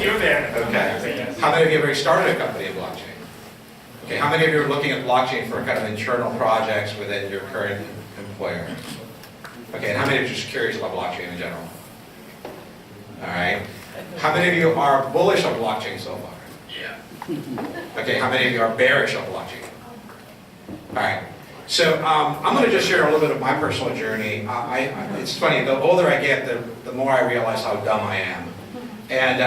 You're there. Okay. How many of you have already started a company in blockchain? Okay, how many of you are looking at blockchain for kind of internal projects within your current employer? Okay, and how many of you are just curious about blockchain in general? All right. How many of you are bullish on blockchain so far? Yeah. Okay, how many of you are bearish on blockchain? All right. So I'm going to just share a little bit of my personal journey. It's funny, the older I get, the more I realize how dumb I am. And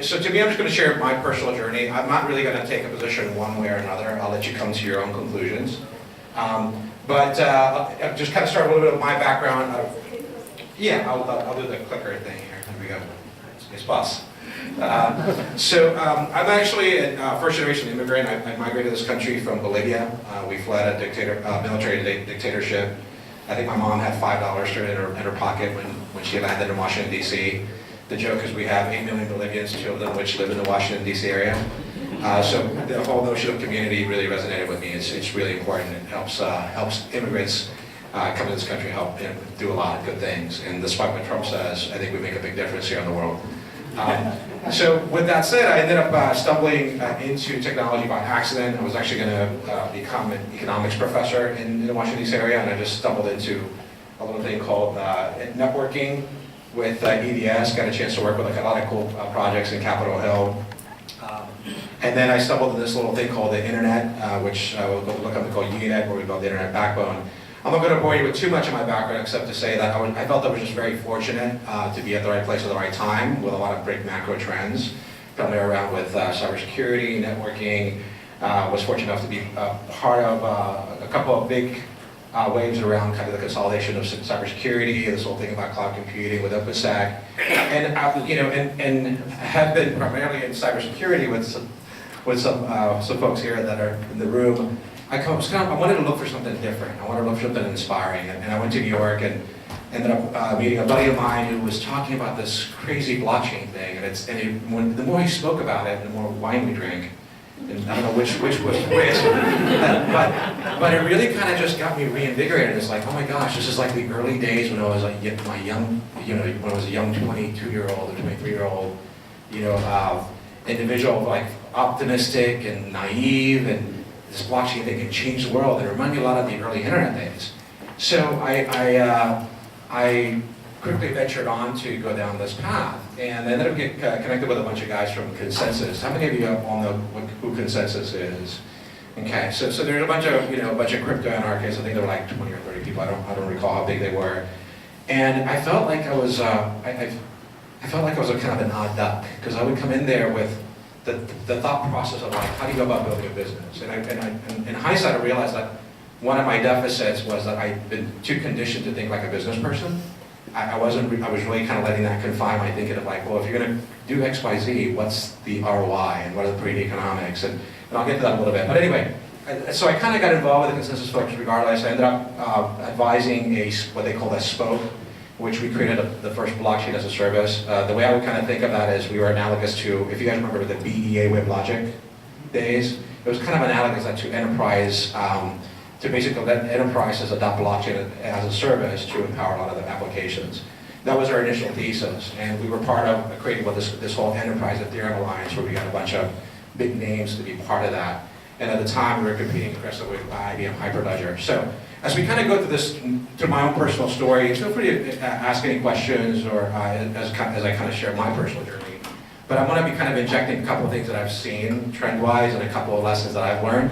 so to me, I'm just going to share my personal journey. I'm not really going to take a position one way or another. I'll let you come to your own conclusions. But I'll just kind of start a little bit of my background. Yeah, I'll do the clicker thing here. There we go. It's bus. I'm actually a first-generation immigrant. I migrated to this country from Bolivia. We fled a military dictatorship. I think my mom had $5 thrown in her pocket when she landed in Washington, D.C. The joke is we have 8 million Bolivians, 2 of them which live in the Washington, D.C. area. So the whole notion of community really resonated with me. It's really important. It helps immigrants come to this country, help do a lot of good things. And despite what Trump says, I think we make a big difference here in the world. So with that said, I ended up stumbling into technology by accident. I was actually going to become an economics professor in the Washington, D.C. area, and I just stumbled into a little thing called networking with EDS. Got a chance to work with a lot of cool projects in Capitol Hill. And then I stumbled into this little thing called the internet, which I will look up called Unet, where we built the internet backbone. I'm not going to bore you with too much of my background, except to say that I felt I was just very fortunate to be at the right place at the right time with a lot of big macro trends. Coming around with cybersecurity, networking. Was fortunate enough to be part of a couple of big waves around kind of the consolidation of cybersecurity, this whole thing about cloud computing with OpenStack, and and have been primarily in cybersecurity with some folks here that are in the room. I wanted to look for something different. I wanted to look for something inspiring, and I went to New York and ended up meeting a buddy of mine who was talking about this crazy blockchain thing. And the more he spoke about it, the more wine we drank. And I don't know which was which, but it really kind of just got me reinvigorated. It's like, oh my gosh, this is like the early days when I was like my young, when I was a young 22-year-old or 23-year-old, individual, like optimistic and naive, and this blockchain thing can change the world. It reminded me a lot of the early internet days. So I quickly ventured on to go down this path, and I ended up getting connected with a bunch of guys from ConsenSys. How many of you all know who ConsenSys is? Okay, so there's a bunch of crypto anarchists. I think there were like 20 or 30 people. I don't recall how big they were, and I felt like I was I felt like I was a kind of an odd duck, because I would come in there with the thought process of like, how do you go about building a business? And in hindsight, I realized that one of my deficits was that I'd been too conditioned to think like a business person. I was really kind of letting that confine my thinking of like, well, if you're going to do X, Y, Z, what's the ROI and what are the pretty economics? And I'll get to that a little bit. But anyway, so I kind of got involved with the ConsenSys folks regardless. I ended up advising what they call a spoke, which we created the first blockchain as a service. The way I would kind of think of that is we were analogous to, if you guys remember the BEA WebLogic days, it was kind of analogous to enterprise, to basically let enterprises adopt blockchain as a service to empower a lot of the applications. That was our initial thesis, and we were part of creating this whole enterprise Ethereum alliance, where we got a bunch of big names to be part of that. And at the time, we were competing aggressively with IBM Hyperledger. So as we kind of go through my own personal story, feel free to ask any questions, or as I kind of share my personal journey. But I want to be kind of injecting a couple of things that I've seen trend-wise, and a couple of lessons that I've learned.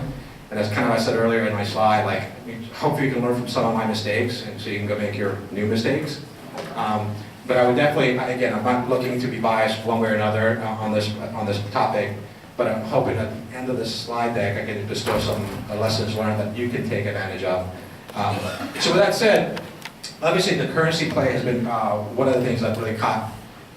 And as kind of I said earlier in my slide, like, hopefully you can learn from some of my mistakes, and so you can go make your new mistakes. But I would definitely, again, I'm not looking to be biased one way or another on this topic, but I'm hoping at the end of this slide deck I can bestow some lessons learned that you can take advantage of. So with that said, obviously the currency play has been one of the things that really caught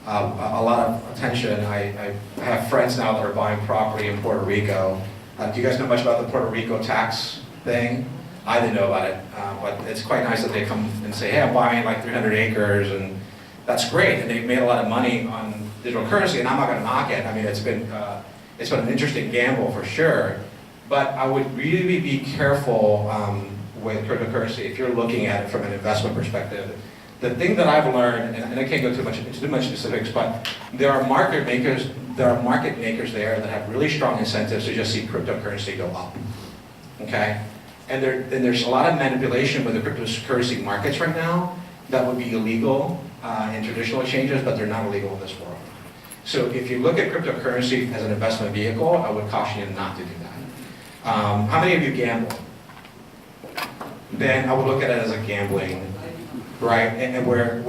a lot of attention. I have friends now that are buying property in Puerto Rico. Do you guys know much about the Puerto Rico tax thing? I didn't know about it, but it's quite nice that they come and say, hey, I'm buying like 300 acres, and that's great. And they've made a lot of money on digital currency, and I'm not going to knock it. I mean, it's been an interesting gamble for sure, but I would really be careful with cryptocurrency if you're looking at it from an investment perspective. the thing that I've learned, and I can't go into too much specifics, but there are market makers there that have really strong incentives to just see cryptocurrency go up. Okay? And there's a lot of manipulation with the cryptocurrency markets right now that would be illegal in traditional exchanges, but they're not illegal in this world. So if you look at cryptocurrency as an investment vehicle, I would caution you not to do that. How many of you gamble? Then I would look at it as a gambling, right? And where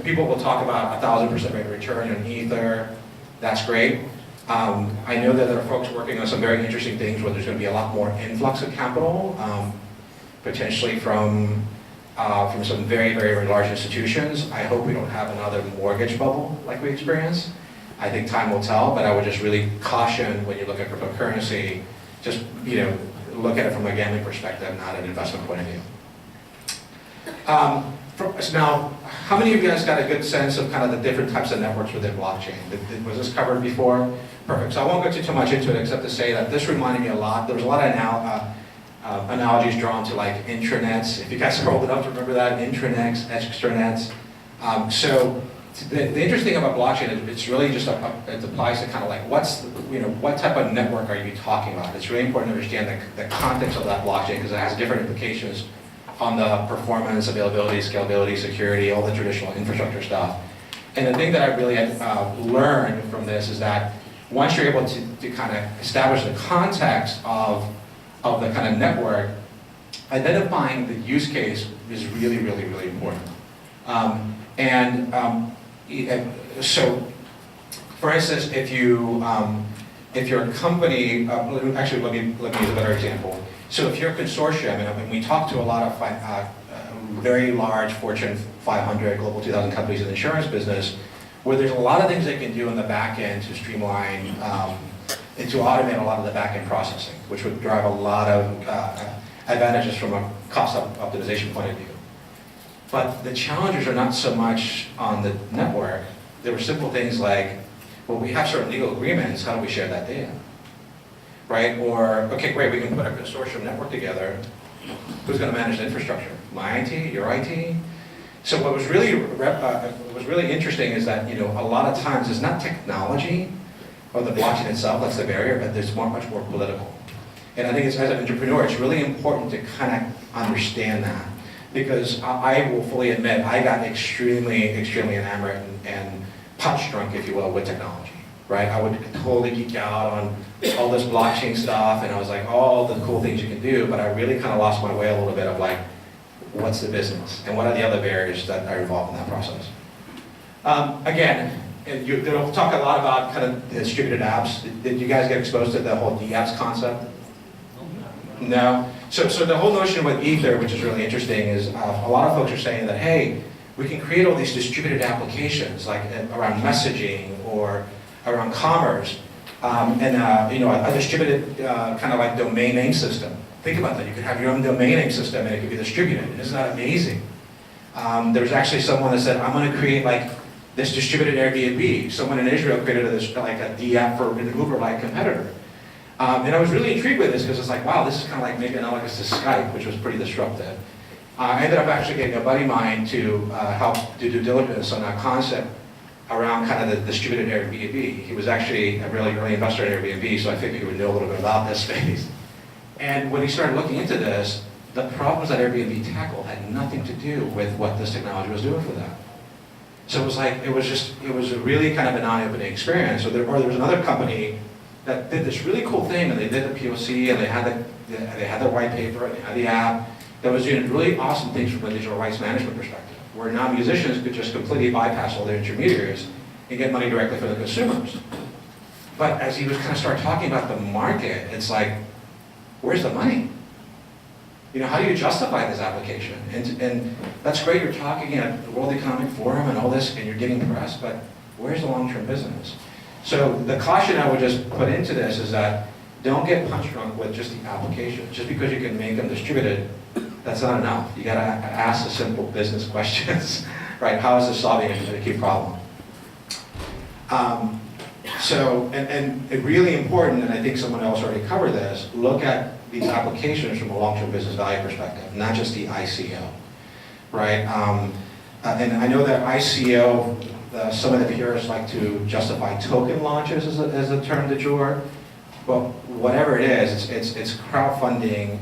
people will talk about 1,000% rate of return on Ether. That's great. I know that there are folks working on some very interesting things where there's going to be a lot more influx of capital, potentially from some very, very large institutions. I hope we don't have another mortgage bubble like we experienced. I think time will tell, but I would just really caution when you look at cryptocurrency, just look at it from a gambling perspective, not an investment point of view. So now, how many of you guys got a good sense of kind of the different types of networks within blockchain? Was this covered before? Perfect. So I won't go too much into it except to say that this reminded me a lot. There was a lot of analogies drawn to like intranets. If you guys are old enough to remember that, intranets, extranets. So the interesting thing about blockchain is it's really just it applies to kind of like what type of network are you talking about? It's really important to understand the context of that blockchain because it has different implications on the performance, availability, scalability, security, all the traditional infrastructure stuff. And the thing that I really learned from this is that once you're able to kind of establish the context of the kind of network, identifying the use case is really, really, really important. So, for instance, if you're a company, actually let me use a better example. So if you're a consortium, and we talk to a lot of very large Fortune 500, Global 2000 companies in the insurance business, where there's a lot of things they can do in the back end to streamline and to automate a lot of the back end processing, which would drive a lot of advantages from a cost optimization point of view. But the challenges are not so much on the network. There were simple things like, well, we have certain legal agreements, how do we share that data? Right? Or, okay, great, we can put a consortium network together. Who's going to manage the infrastructure? My IT? Your IT? So what was really interesting is that a lot of times it's not technology or the blockchain itself that's the barrier, but there's much more political. And I think as an entrepreneur, it's really important to kind of understand that. Because I will fully admit, I got extremely, extremely enamored and punch drunk, if you will, with technology, right? I would totally geek out on all this blockchain stuff, and I was like, all the cool things you can do, but I really kind of lost my way a little bit of like, what's the business? And what are the other barriers that are involved in that process? Again, they'll talk a lot about kind of distributed apps. Did you guys get exposed to the whole DApps concept? No? So the whole notion with Ether, which is really interesting, is a lot of folks are saying that, hey, we can create all these distributed applications, like around messaging or around commerce, and a distributed kind of like domain name system. Think about that. You could have your own domain name system and it could be distributed. Isn't that amazing? There was actually someone that said, I'm going to create like this distributed Airbnb. Someone in Israel created like a DApp for an Uber-like competitor. And I was really intrigued with this because it's like, wow, this is kind of like maybe analogous to Skype, which was pretty disruptive. I ended up actually getting a buddy of mine to help do due diligence on that concept around kind of the distributed Airbnb. He was actually a really early investor in Airbnb, so I figured he would know a little bit about this space. And when he started looking into this, the problems that Airbnb tackled had nothing to do with what this technology was doing for them. So it was a really kind of an eye-opening experience. There was another company that did this really cool thing, and they did the POC, and they had the white paper, and they had the app that was doing really awesome things from a digital rights management perspective, where now musicians could just completely bypass all their intermediaries and get money directly from the consumers. But as he was kind of start talking about the market, it's like, where's the money? How do you justify this application? And that's great, you're talking at the World Economic Forum and all this, and you're getting press, but where's the long-term business? So the caution I would just put into this is that don't get punch drunk with just the application. Just because you can make them distributed, that's not enough. You gotta ask the simple business questions, right? How is this solving a key problem? And really important, and I think someone else already covered this, look at these applications from a long-term business value perspective, not just the ICO, right? and I know that ICO, some of the purists like to justify token launches as a term du jour. Well, whatever it is, it's crowdfunding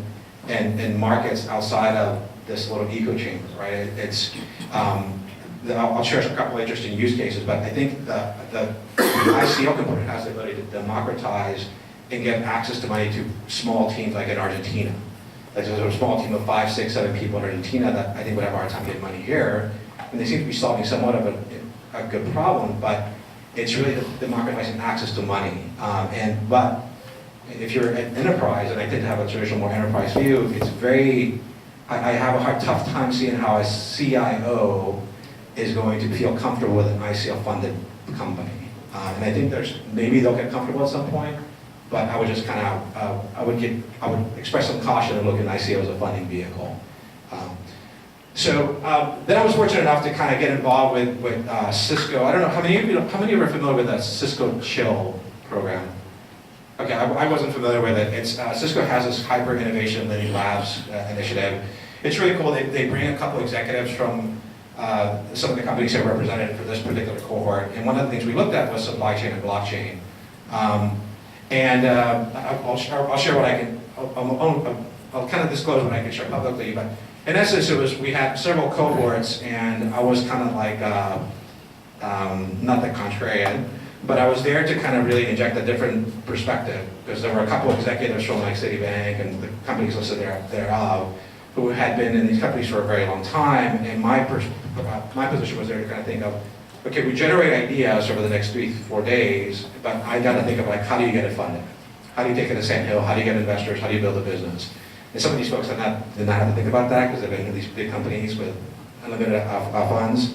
and markets outside of this little eco chamber, right? I'll share a couple of interesting use cases, but I think the ICO component has the ability to democratize and get access to money to small teams like in Argentina. Like there's a small team of 5, 6, 7 people in Argentina that I think would have a hard time getting money here, and they seem to be solving somewhat of a good problem, but it's really democratizing access to money. But if you're an enterprise, and I tend to have a traditional more enterprise view, it's very, I have a tough time seeing how a CIO is going to feel comfortable with an ICO-funded company. And I think maybe they'll get comfortable at some point, but I would just kind of, I would express some caution and look at ICO as a funding vehicle. Then I was fortunate enough to kind of get involved with Cisco. I don't know, how many of you are familiar with the Cisco Chill program? Okay, I wasn't familiar with it. Cisco has this Hyper Innovation Living Labs initiative. It's really cool. They bring a couple executives from some of the companies that are represented for this particular cohort. And one of the things we looked at was supply chain and blockchain. I'll share what I can, I'll kind of disclose what I can share publicly, but in essence, we had several cohorts, and I was kind of like, not the contrarian, but I was there to kind of really inject a different perspective, because there were a couple of executives from like Citibank and the companies listed thereof, who had been in these companies for a very long time, and my position was there to kind of think of, okay, we generate ideas over the next 3-4 days, but I got to think of like, how do you get it funded? How do you take it to Sand Hill? How do you get investors? How do you build a business? And some of these folks did not have to think about that because they've been in these big companies with unlimited funds.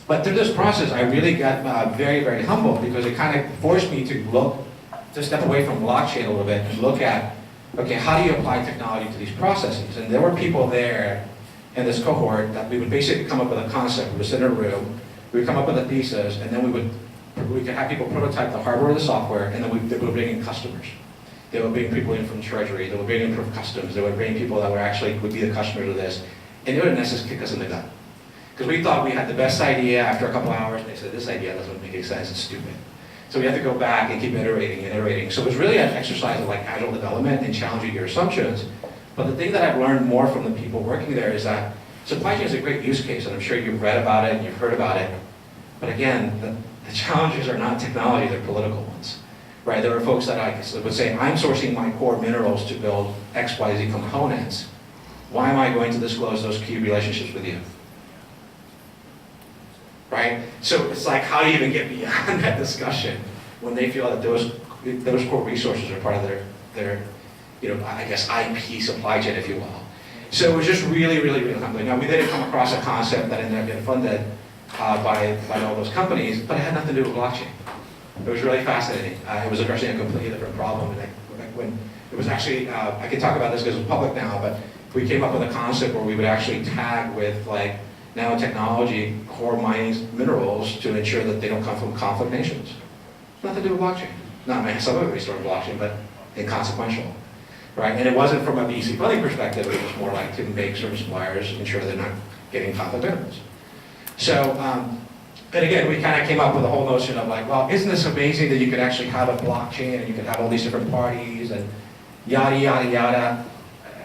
But through this process, I really got very, very humble, because it kind of forced me to step away from blockchain a little bit and look at, okay, how do you apply technology to these processes? And there were people there in this cohort that we would basically come up with a concept. We would sit in a room, we would come up with a thesis, and then we could have people prototype the hardware or the software, and then we would bring in customers. They would bring people in from Treasury, they would bring in from Customs, they would bring people that would be the customers of this, and they would in essence kick us in the gut. Because we thought we had the best idea after a couple hours, and they said, this idea doesn't make any sense, it's stupid. So we had to go back and keep iterating and iterating. So it was really an exercise of like agile development and challenging your assumptions. But the thing that I've learned more from the people working there is that supply chain is a great use case, and I'm sure you've read about it and you've heard about it. But again, the challenges are not technology, they're political ones. Right? There are folks that would say, I'm sourcing my core minerals to build XYZ components. Why am I going to disclose those key relationships with you? Right? So it's like, how do you even get beyond that discussion when they feel that those core resources are part of their I guess IP supply chain, if you will. So it was just really, really, really humbling. Now, we did come across a concept that ended up getting funded by all those companies, but it had nothing to do with blockchain. It was really fascinating. It was addressing a completely different problem. And when it was actually, I can talk about this because it's public now, but we came up with a concept where we would actually tag with like nanotechnology core mining minerals to ensure that they don't come from conflict nations. Nothing to do with blockchain. Not some of it restored blockchain, but inconsequential. Right? And it wasn't from a VC funding perspective, it was more like to make certain suppliers ensure they're not getting conflict minerals. So, and again, we kind of came up with a whole notion of like, well, isn't this amazing that you could actually have a blockchain and you could have all these different parties and yada, yada, yada.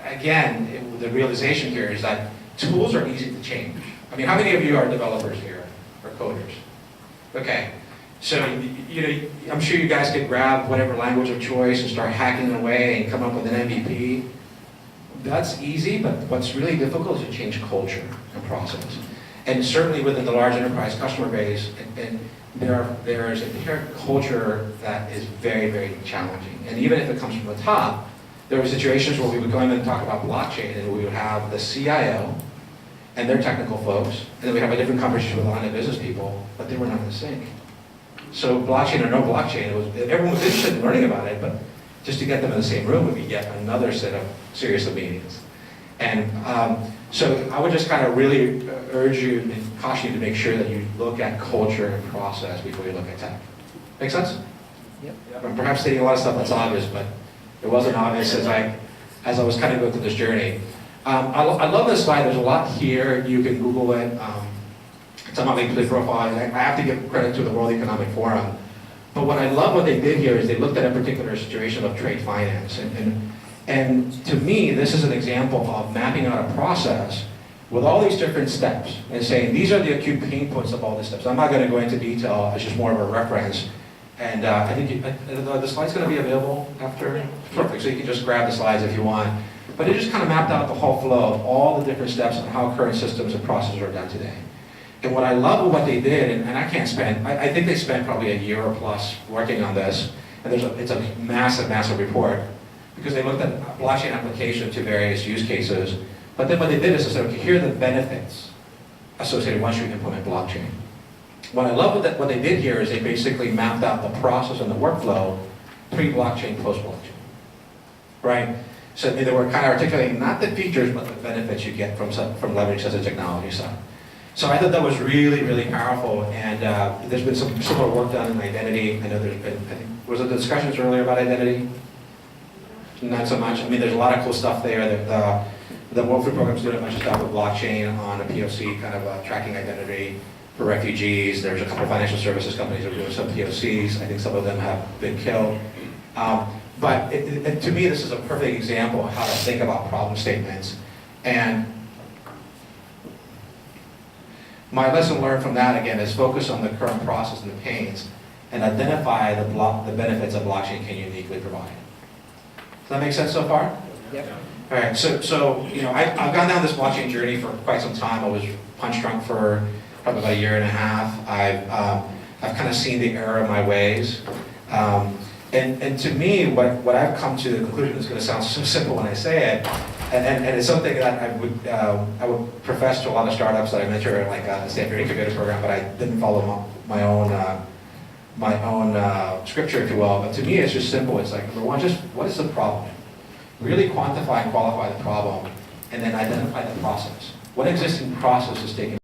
Again, the realization here is that tools are easy to change. I mean, how many of you are developers here or coders? Okay, so I'm sure you guys could grab whatever language of choice and start hacking away and come up with an MVP. That's easy, but what's really difficult is to change culture and process. And certainly within the large enterprise customer base, and there is a inherent culture that is very, very challenging. And even if it comes from the top, there were situations where we would go in and talk about blockchain, and we would have the CIO and their technical folks, and then we'd have a different conversation with a line of business people, but they were not in sync. So blockchain or no blockchain, everyone was interested in learning about it, but just to get them in the same room would be yet another set of series of meetings. And so I would just kind of really urge you and caution you to make sure that you look at culture and process before you look at tech. Make sense? Yep. I'm perhaps stating a lot of stuff that's obvious, but it wasn't obvious as I was kind of going through this journey. I love this slide. There's a lot here. You can Google it. It's on my LinkedIn profile. I have to give credit to the World Economic Forum. But what I love what they did here is they looked at a particular situation of trade finance. And to me, this is an example of mapping out a process with all these different steps and saying, these are the acute pain points of all these steps. I'm not going to go into detail. It's just more of a reference. And I think the slide's going to be available after? Perfect. So you can just grab the slides if you want. But it just kind of mapped out the whole flow of all the different steps and how current systems and processes are done today. And what I love of what they did, and I can't spend, I think they spent probably a year or plus working on this, and it's a massive, massive report, because they looked at blockchain application to various use cases. But then what they did is they said, okay, here are the benefits associated once you implement blockchain. What I love with what they did here is they basically mapped out the process and the workflow pre-blockchain, post-blockchain, right? So they were kind of articulating not the features, but the benefits you get from leveraging such a technology side. So I thought that was really, really powerful, and there's been some similar work done in identity. I know there's been, I think, was there discussions earlier about identity? Not so much. I mean, there's a lot of cool stuff there. That the World Food Program's doing a bunch of stuff with blockchain on a POC, kind of tracking identity for refugees. There's a couple of financial services companies that are doing some POCs. I think some of them have been killed. But to me, this is a perfect example of how to think about problem statements. And my lesson learned from that, again, is focus on the current process and the pains, and identify the benefits a blockchain can uniquely provide. Does that make sense so far? Yep. All right, so you know, I've gone down this blockchain journey for quite some time. I was punch drunk for probably about a year and a half. I've kind of seen the error of my ways. And to me, what I've come to the conclusion is going to sound so simple when I say it, and it's something that I would profess to a lot of startups that I mentor, like the Stanford Incubator Program, but I didn't follow my own scripture, if you will. But to me, it's just simple. It's like, number one, just what is the problem? Really quantify and qualify the problem, and then identify the process. What existing process is taking